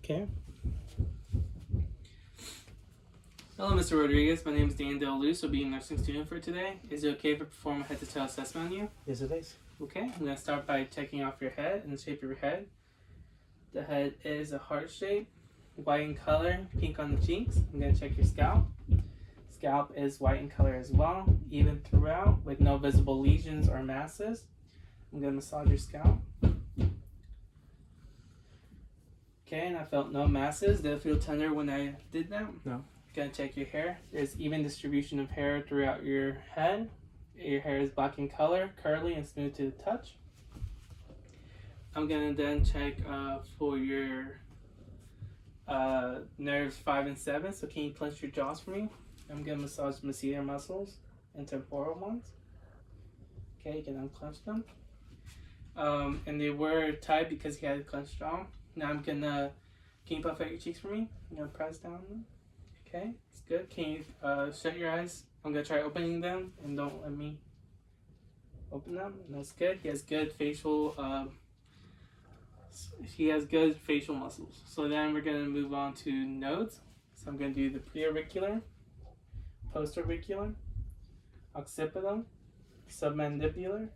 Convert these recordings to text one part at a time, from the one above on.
Okay. Hello, Mr. Rodriguez. My name is Dan Del Luz. I'll be a nursing student for today. Is it okay if I perform a head-to-toe assessment on you? Yes, it is. Okay. I'm going to start by checking off your head and the shape of your head. The head is a heart shape, white in color, pink on the cheeks. I'm going to check your scalp. Scalp is white in color as well, even throughout, with no visible lesions or masses. I'm going to massage your scalp. Okay, and I felt no masses. Did it feel tender when I did that? No. Gonna check your hair. There's even distribution of hair throughout your head. Your hair is black in color, curly and smooth to the touch. I'm gonna then check for your nerves 5 and 7. So can you clench your jaws for me? I'm gonna massage the masseter muscles and temporal ones. Okay, you can unclench them. And they were tight because you had a clenched jaw. Now I'm gonna, can you puff out your cheeks for me? I'm gonna press down them. Okay, it's good. Can you shut your eyes? I'm gonna try opening them and don't let me open them. That's good. He has good facial muscles. So then we're gonna move on to nodes. So I'm gonna do the preauricular, postauricular, occipital, submandibular,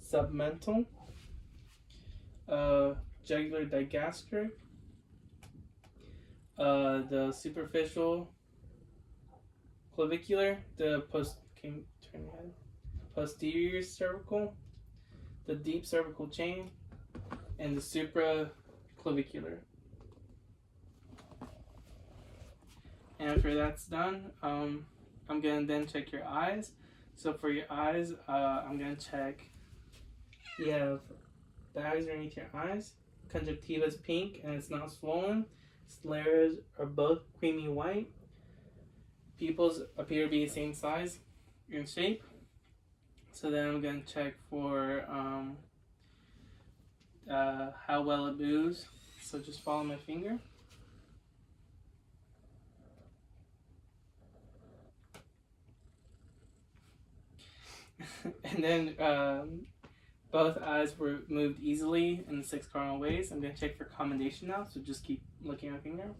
submental, jugular digastric, the superficial clavicular, the posterior cervical, the deep cervical chain, and the supraclavicular. And after that's done, I'm gonna then check your eyes. So for your eyes, I'm gonna check. You have bags underneath your eyes. Conjunctiva is pink and it's not swollen. Scleras are both creamy white. Pupils appear to be the same size and shape. So then I'm going to check for how well it moves. So just follow my finger. And then both eyes were moved easily in the 6 cardinal ways. I'm going to check for accommodation now, so just keep looking at my finger.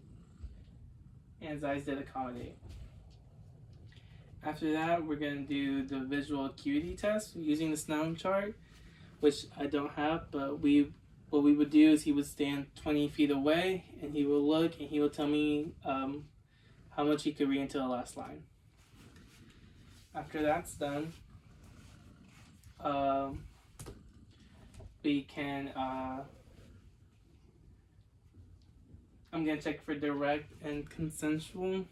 And his eyes did accommodate. After that, we're going to do the visual acuity test using the Snellen chart, which I don't have, but what we would do is he would stand 20 feet away, and he will look, and he will tell me how much he could read into the last line. After that's done, we can, I'm going to check for direct and consensual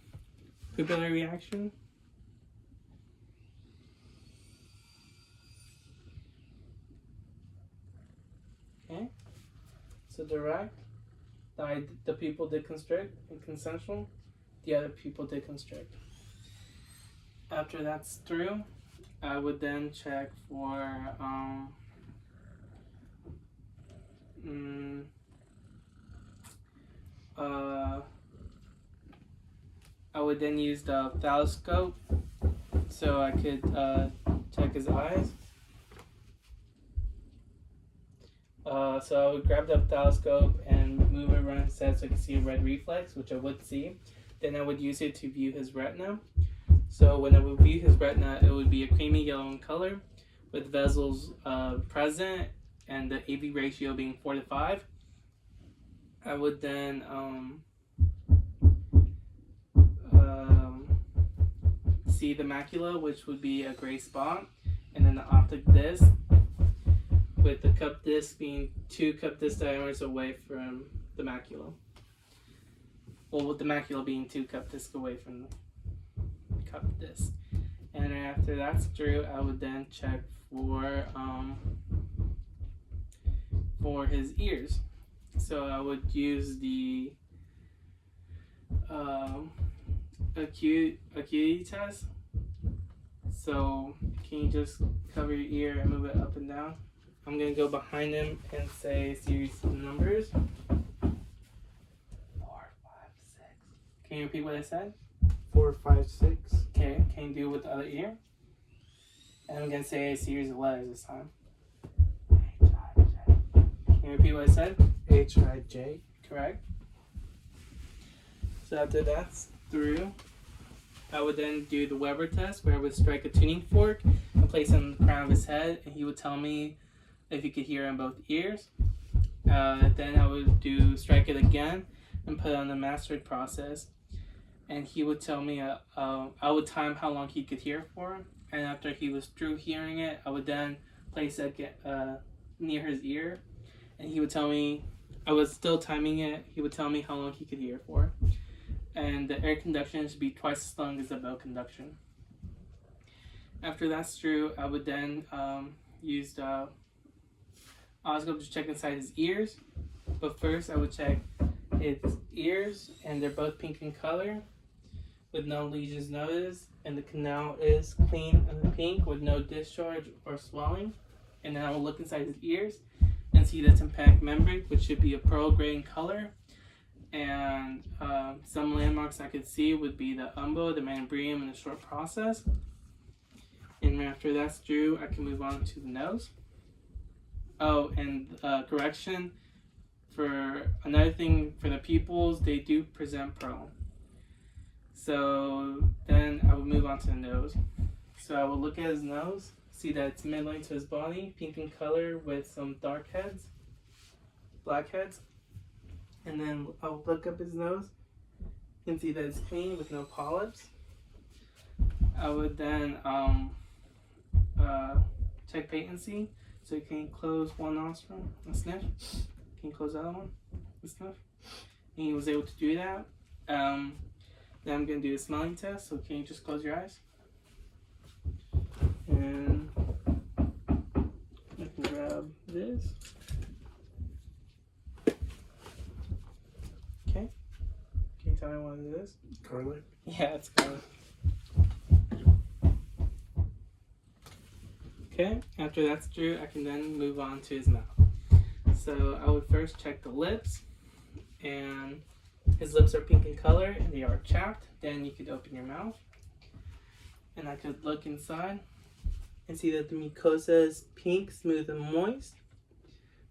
pupillary reaction. Okay, so direct, the pupil did constrict, and consensual, the other pupil did constrict. After that's through, I would then check for I would then use the ophthalmoscope so I could check his eyes. So I would grab the ophthalmoscope and move it around his head so I could see a red reflex, which I would see. Then I would use it to view his retina. So when I would view his retina, it would be a creamy yellow in color with vessels present and the AV ratio being 4 to 5. I would then see the macula, which would be a gray spot, and then the optic disc, with the cup disc being 2 cup disc diameters away from the macula. Well, with the macula being 2 cup disc away from the cup disc. And after that's through, I would then check for his ears. So I would use the acuity test. So can you just cover your ear and move it up and down? I'm going to go behind him and say a series of numbers. 4, 5, 6. Can you repeat what I said? 4, 5, 6. Okay, can you do it with the other ear? And I'm going to say a series of letters this time. H-I-J. Can you repeat what I said? H-I-J. Correct. So after that's through, I would then do the Weber test, where I would strike a tuning fork and place it on the crown of his head, and he would tell me if he could hear in both ears. Then I would strike it again and put it on the mastered process, and he would tell me I would time how long he could hear for, and after he was through hearing it, I would then place it near his ear, and he would tell me, I was still timing it, he would tell me how long he could hear for. And the air conduction should be twice as long as the bell conduction. After that's through, I would then use the oscilloscope to check inside his ears. But first, I would check his ears, and they're both pink in color, with no lesions noticed, and the canal is clean and pink with no discharge or swelling. And then I will look inside his ears and see the tympanic membrane, which should be a pearl gray in color. And some landmarks I could see would be the umbo, the manubrium, and the short process. And after that's through, I can move on to the nose. Oh, and correction, for another thing, for the pupils, they do present pearl. So then I would move on to the nose. So I will look at his nose, see that it's midline to his body, pink in color with some dark heads, black heads. And then I'll look up his nose and see that it's clean with no polyps. I would then check patency. So you can close one nostril and sniff. Can you close the other one and sniff? And he was able to do that. Then I'm going to do a smelling test. So can you just close your eyes? And I can grab this. Okay. Can you tell me what it is? Garlic. Yeah, it's garlic. Okay, after that's through, I can then move on to his mouth. So I would first check the lips, and his lips are pink in color and they are chapped. Then you could open your mouth, and I could look inside and see that the mucosa is pink, smooth, and moist,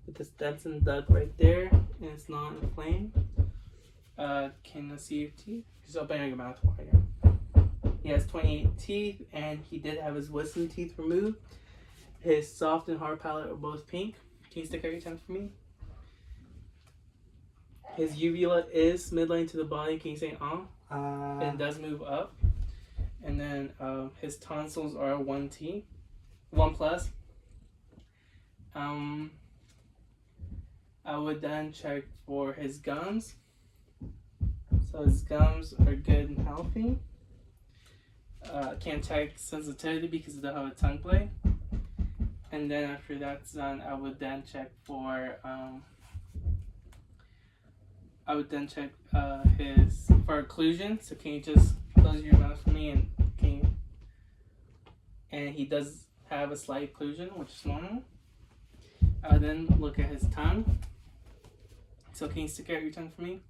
with the Stenson duct right there, and it's not inflamed. Can I see your teeth? Just open your mouth wider. He has 28 teeth, and he did have his wisdom teeth removed. His soft and hard palate are both pink. Can you stick out your tongue for me? His uvula is midline to the body. Can you say It does move up. And then his tonsils are 1T, 1 plus. I would then check for his gums. So his gums are good and healthy. Can't check sensitivity because I don't have a tongue blade. And then after that's done, I would then check for his for occlusion. So can you just close your mouth for me, and he does have a slight occlusion, which is normal. I would then look at his tongue. So can you stick out your tongue for me?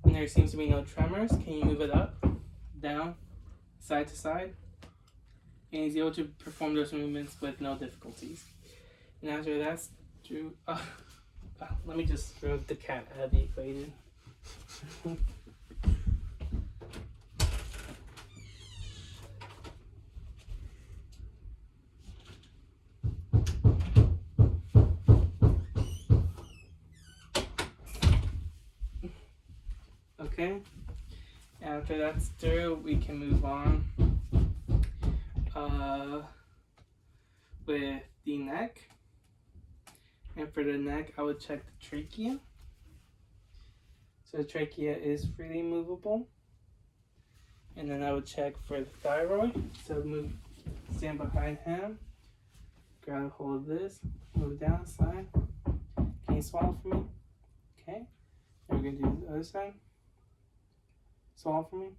And there seems to be no tremors. Can you move it up, down, side to side? And he's able to perform those movements with no difficulties. And after that's through, let me just remove the cat out of the equation. Okay, after that's through, we can move on with the neck. And for the neck, I would check the trachea. So the trachea is freely movable. And then I would check for the thyroid. So stand behind him, grab a hold of this, move down side. Can you swallow for me? Okay. And we're gonna do the other side. Swallow for me.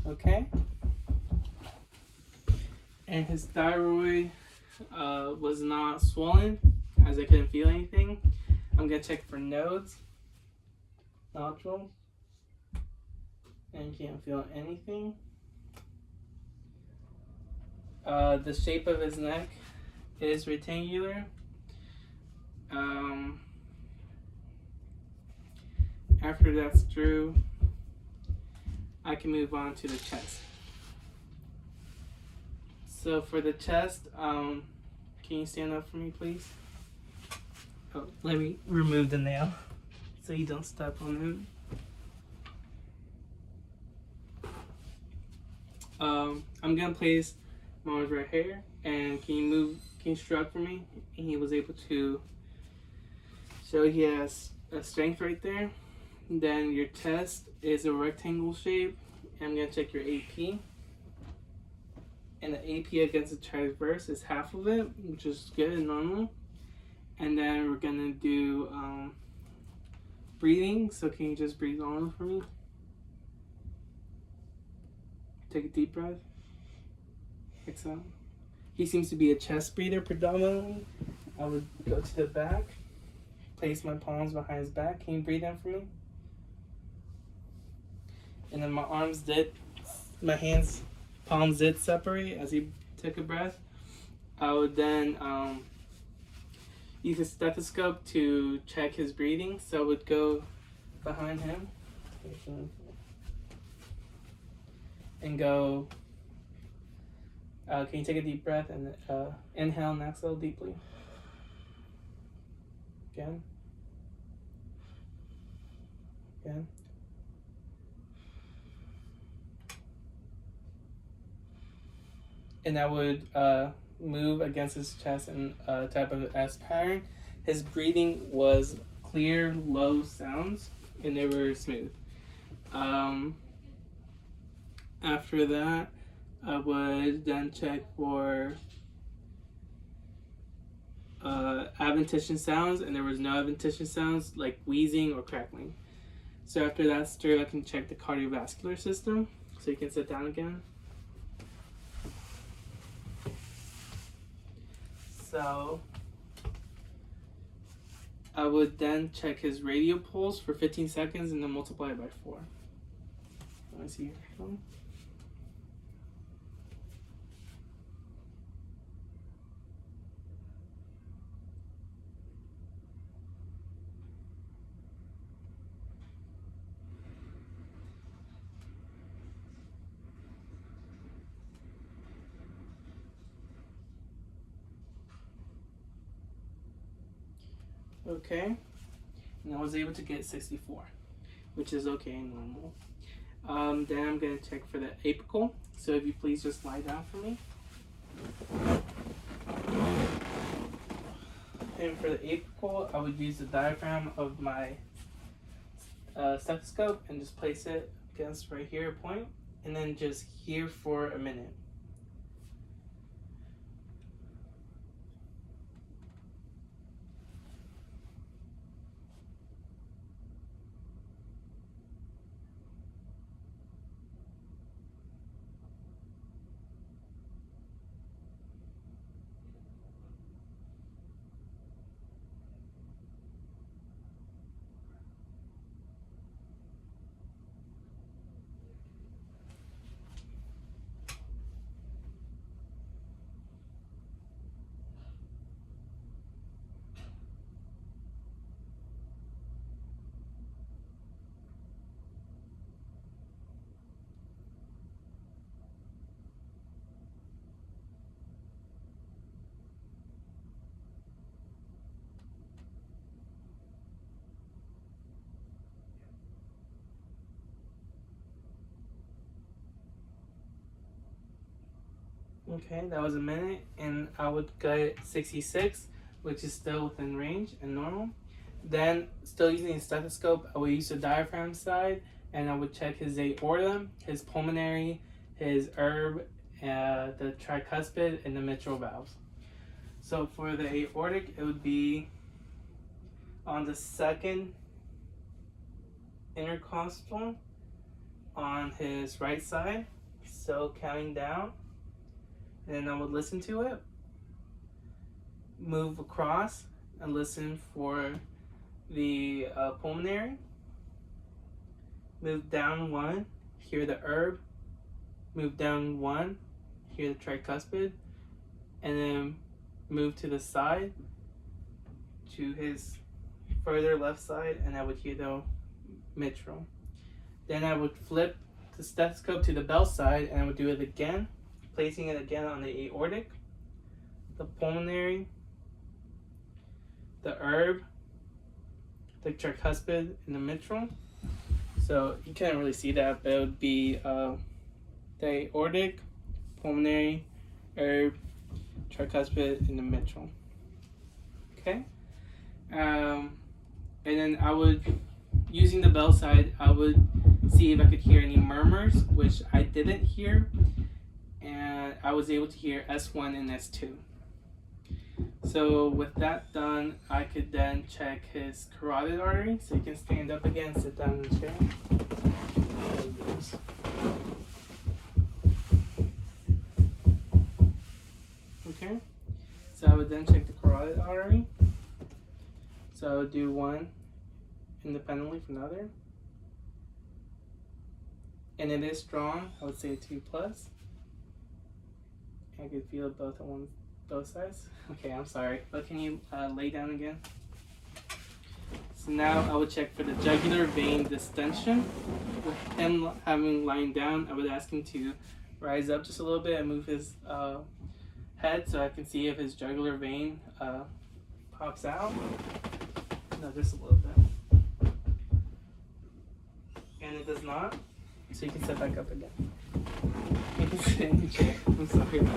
Okay. And his thyroid was not swollen, as I couldn't feel anything. I'm gonna check for nodules, and can't feel anything. The shape of his neck is rectangular. after that's through, I can move on to the chest. So for the chest, can you stand up for me, please? Oh, let me remove the nail so you don't step on it. I'm gonna place my arms right here, and can you shrug for me? And he was able to show he has a strength right there. Then your chest is a rectangle shape. I'm gonna check your AP. And the AP against the transverse is half of it, which is good and normal. And then we're gonna do breathing. So can you just breathe on for me? Take a deep breath. Exhale. He seems to be a chest breather predominantly. I would go to the back, place my palms behind his back. Can you breathe in for me? And then my hands, palms did separate as he took a breath. I would then use a stethoscope to check his breathing. So I would go behind him and go, can you take a deep breath and inhale and exhale deeply? Again. Again. And I would move against his chest in a type of S pattern. His breathing was clear, low sounds, and they were smooth. After that, I would then check for adventition sounds, and there was no adventition sounds like wheezing or crackling. So after that's through, I can check the cardiovascular system. So you can sit down again. So I would then check his radial pulse for 15 seconds and then multiply it by 4. Let me see your phone. Okay, and I was able to get 64, which is okay and normal. Then I'm going to check for the apical. So if you please just lie down for me. And for the apical, I would use the diaphragm of my stethoscope and just place it against right here, a point, and then just here for a minute. Okay, that was a minute, and I would get 66, which is still within range and normal. Then, still using the stethoscope, I would use the diaphragm side, and I would check his aorta, his pulmonary, his herb, the tricuspid, and the mitral valves. So for the aortic, it would be on the second intercostal on his right side. So counting down. And I would listen to it, move across, and listen for the pulmonary. Move down 1, hear the herb. Move down 1, hear the tricuspid. And then move to the side, to his further left side, and I would hear the mitral. Then I would flip the stethoscope to the bell side and I would do it again, placing it again on the aortic, the pulmonary, the herb, the tricuspid, and the mitral. So you can't really see that, but it would be the aortic, pulmonary, herb, tricuspid, and the mitral. Okay? And then I would, using the bell side, I would see if I could hear any murmurs, which I didn't hear. And I was able to hear S1 and S2. So with that done, I could then check his carotid artery. So you can stand up again, sit down in the chair. Okay. So I would then check the carotid artery. So I would do one independently from the other. And it is strong. I would say 2+. I could feel it both on both sides. Okay, I'm sorry. But can you lay down again? So now I would check for the jugular vein distension. With him having lying down, I would ask him to rise up just a little bit and move his head so I can see if his jugular vein pops out. No, just a little bit. And it does not. So you can sit back up again. You can sit in your chair. I'm sorry.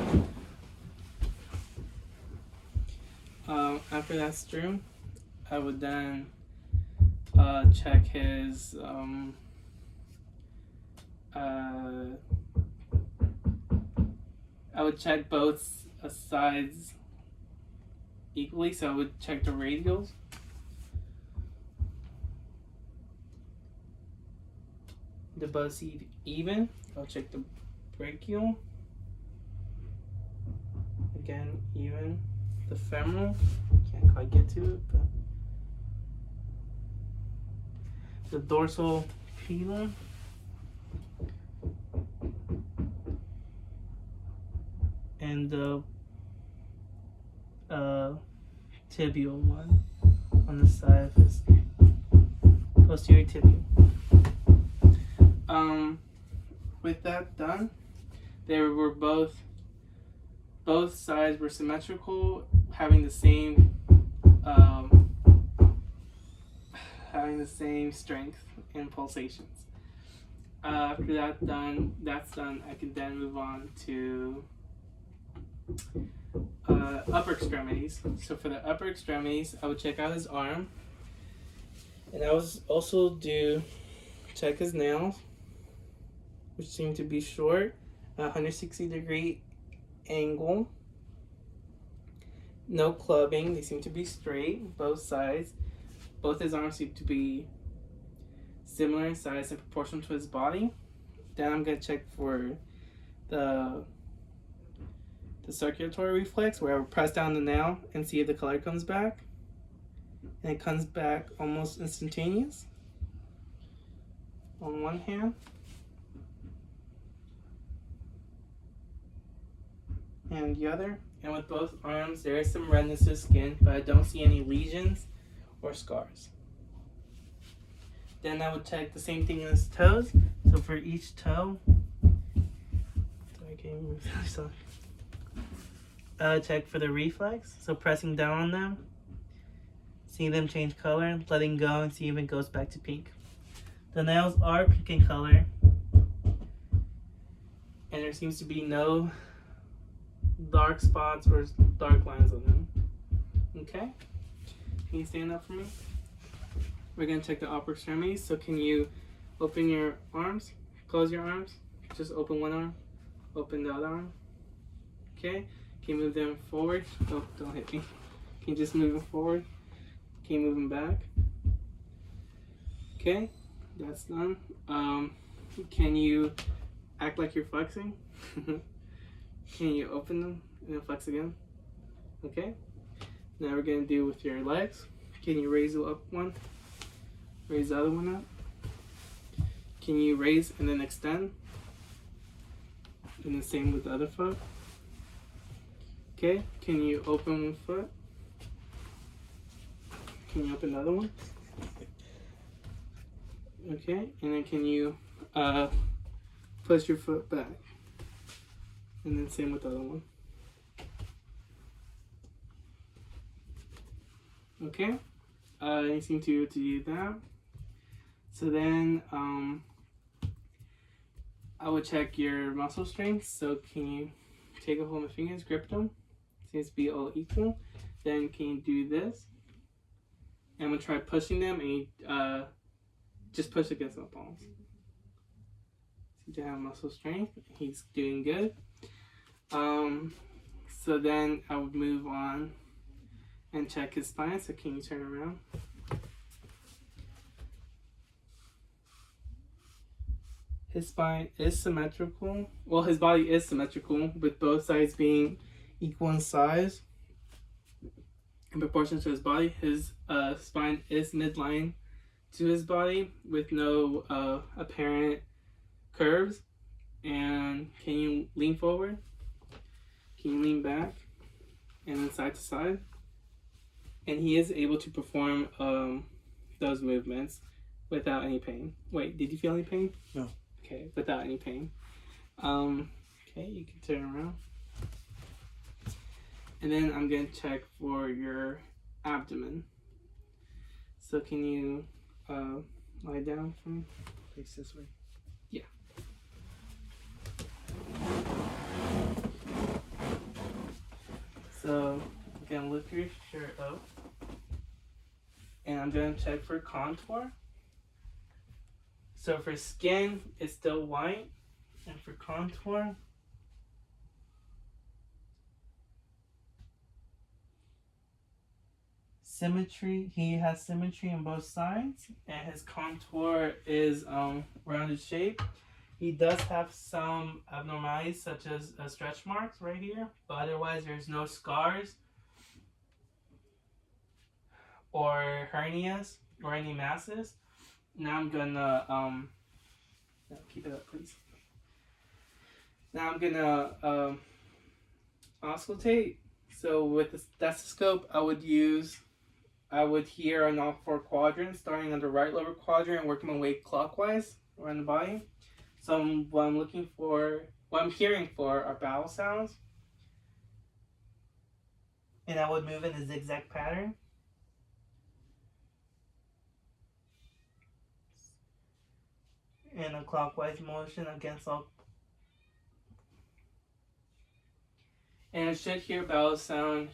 After that's through, I would then check his I would check both sides equally, so I would check the radials. The both seem even. I'll check the brachial. Again, even. The femoral. Can't quite get to it, but the dorsal pedal. And the tibial one on the side of his posterior tibial. With that done, they were both sides were symmetrical, having the same strength and pulsations. After that's done, I can then move on to upper extremities. So for the upper extremities, I would check out his arm, and I was also check his nails, which seem to be short, 160-degree angle. No clubbing. They seem to be straight, both sides. Both his arms seem to be similar in size and proportion to his body. Then I'm gonna check for the circulatory reflex, where I would press down the nail and see if the color comes back. And it comes back almost instantaneous on one hand. And the other. And with both arms, there is some redness to skin, but I don't see any lesions or scars. Then I would check the same thing in his toes. So for each toe, check for the reflex. So pressing down on them, see them change color, letting go, and see if it goes back to pink. The nails are pink in color, and there seems to be no dark spots or dark lines on them. Okay? Can you stand up for me? We're going to check the upper extremities. So can you open your arms? Close your arms. Just open one arm. Open the other arm. Okay? Can you move them forward? Oh, don't hit me. Can you just move them forward? Can you move them back? Okay? That's done. Can you act like you're flexing? Can you open them and then flex again? Okay. Now we're going to do with your legs. Can you raise up one? Raise the other one up. Can you raise and then extend? And the same with the other foot. Okay. Can you open one foot? Can you open the other one? Okay, and then can you push your foot back? And then same with the other one. Okay, you seem to be able to do that. So then I would check your muscle strength. So can you take a hold of my fingers, grip them? Seems to be all equal. Then can you do this? And I'm gonna try pushing them, and you just push against my palms. Seem to have muscle strength. He's doing good. So then I would move on and check his spine. So can you turn around? His spine is symmetrical. Well, his body is symmetrical with both sides being equal in size in proportion to his body. His spine is midline to his body with no apparent curves. And can you lean forward? Can you lean back? And then side to side? And he is able to perform those movements without any pain. Wait, did you feel any pain? No. Okay, without any pain. Okay, you can turn around. And then I'm going to check for your abdomen. So can you lie down for me? Face this way. Yeah. So I'm going to lift your shirt up. And I'm going to check for contour. So for skin, it's still white. And for contour, symmetry, he has symmetry on both sides. And his contour is rounded shape. He does have some abnormalities such as stretch marks right here. But otherwise, there's no scars or hernias or any masses. Now I'm gonna no, keep it up, please. Now I'm gonna auscultate. So with the stethoscope, I would hear on all 4 quadrants, starting on the right lower quadrant and working my way clockwise around the body. So what I'm hearing for are bowel sounds, and I would move in a zigzag pattern. In a clockwise motion against all. And I should hear bowel sound,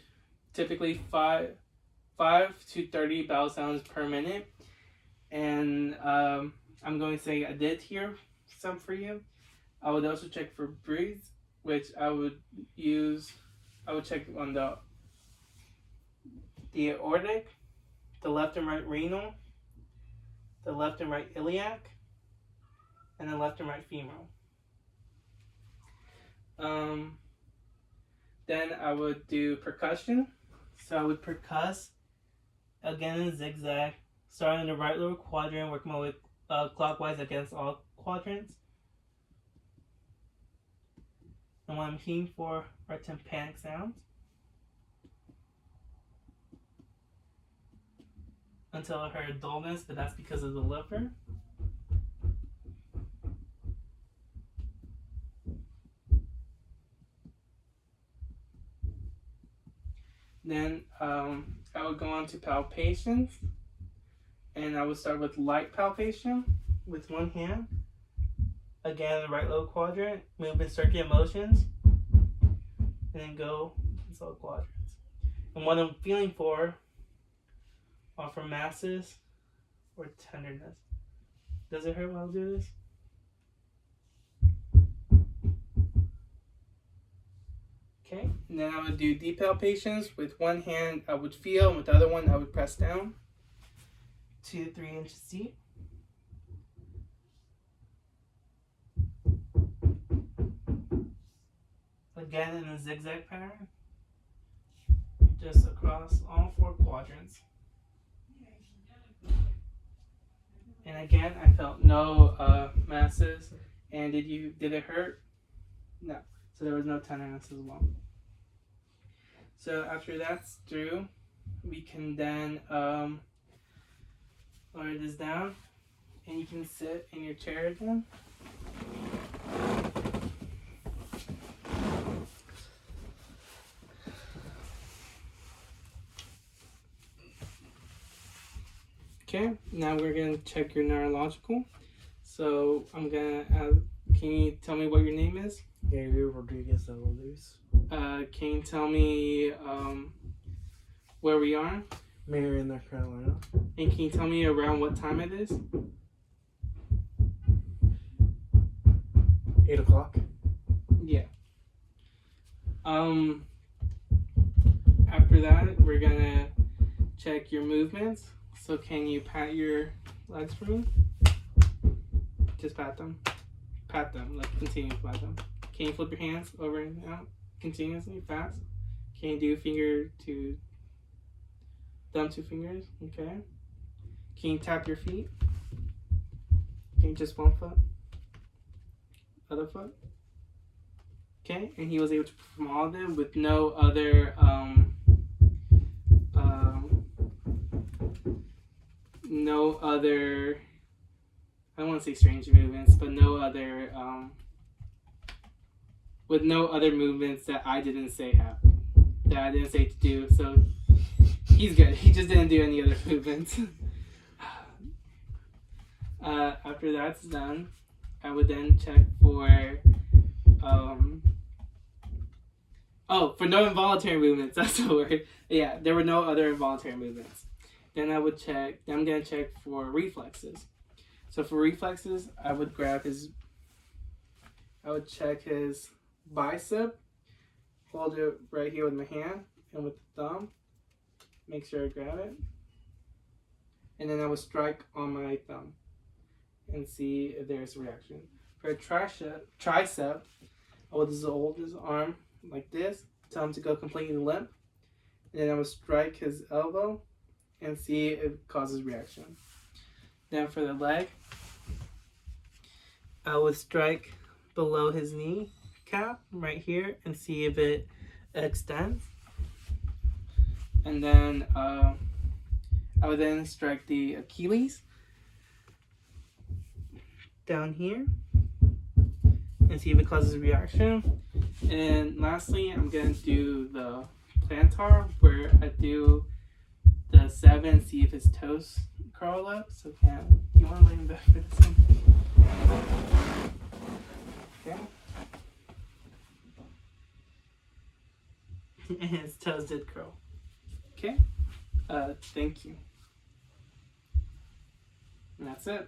typically 5 to 30 bowel sounds per minute. And I'm going to say I did hear some for you. I would also check for breathe, which I would check on the aortic, the left and right renal, the left and right iliac, and the left and right femoral. Then I would do percussion. So I would percuss again in zigzag, starting in the right lower quadrant, working my way clockwise against all quadrants. And what I'm hearing for are tympanic sounds. Until I heard dullness, but that's because of the liver. Then I would go on to palpations, and I would start with light palpation with one hand. Again, the right lower quadrant, move in circular motions, and then go into all quadrants. And what I'm feeling for are for masses or tenderness. Does it hurt while I do this? Okay, and then I would do deep palpations. With one hand I would feel, and with the other one I would press down 2 to 3 inches deep. Again in a zigzag pattern, just across all 4 quadrants. And again, I felt no masses. And did it hurt? No. So there was no tenderness as well. So after that's through, we can then lower this down And you can sit in your chair again. Okay, now we're gonna check your neurological. So I'm gonna can you tell me what your name is? Gary Rodriguez Elders. Can you tell me where we are? Marion, North Carolina. And can you tell me around what time it is? 8 o'clock. Yeah. After that, we're gonna check your movements. So can you pat your legs for me? Just pat them. Pat them. Like continue to pat them. Can you flip your hands over and out continuously fast? Can you do finger to thumb to fingers? Okay. Can you tap your feet? Can you just one foot? Other foot? Okay, and he was able to perform all of them with no other I don't want to say strange movements, but no other with no other movements that I didn't say to do. So he's good. He just didn't do any other movements. After that's done, I would then check for for no involuntary movements. That's the word. Yeah, there were no other involuntary movements. Then I'm gonna check for reflexes. So for reflexes, I would check his bicep, hold it right here with my hand and with the thumb, make sure I grab it, and then I would strike on my thumb and see if there's a reaction. For a tricep, I would just hold his arm like this, tell him to go completely limp, and then I would strike his elbow and see if it causes reaction. Then for the leg, I would strike below his knee cap right here and see if it extends. And then I would then strike the Achilles down here and see if it causes a reaction. And lastly, I'm going to do the plantar, where I do the 7, see if his toes curl up. So do you want to lay him back for this one? Okay. And his toes did curl. Okay. Thank you. And that's it.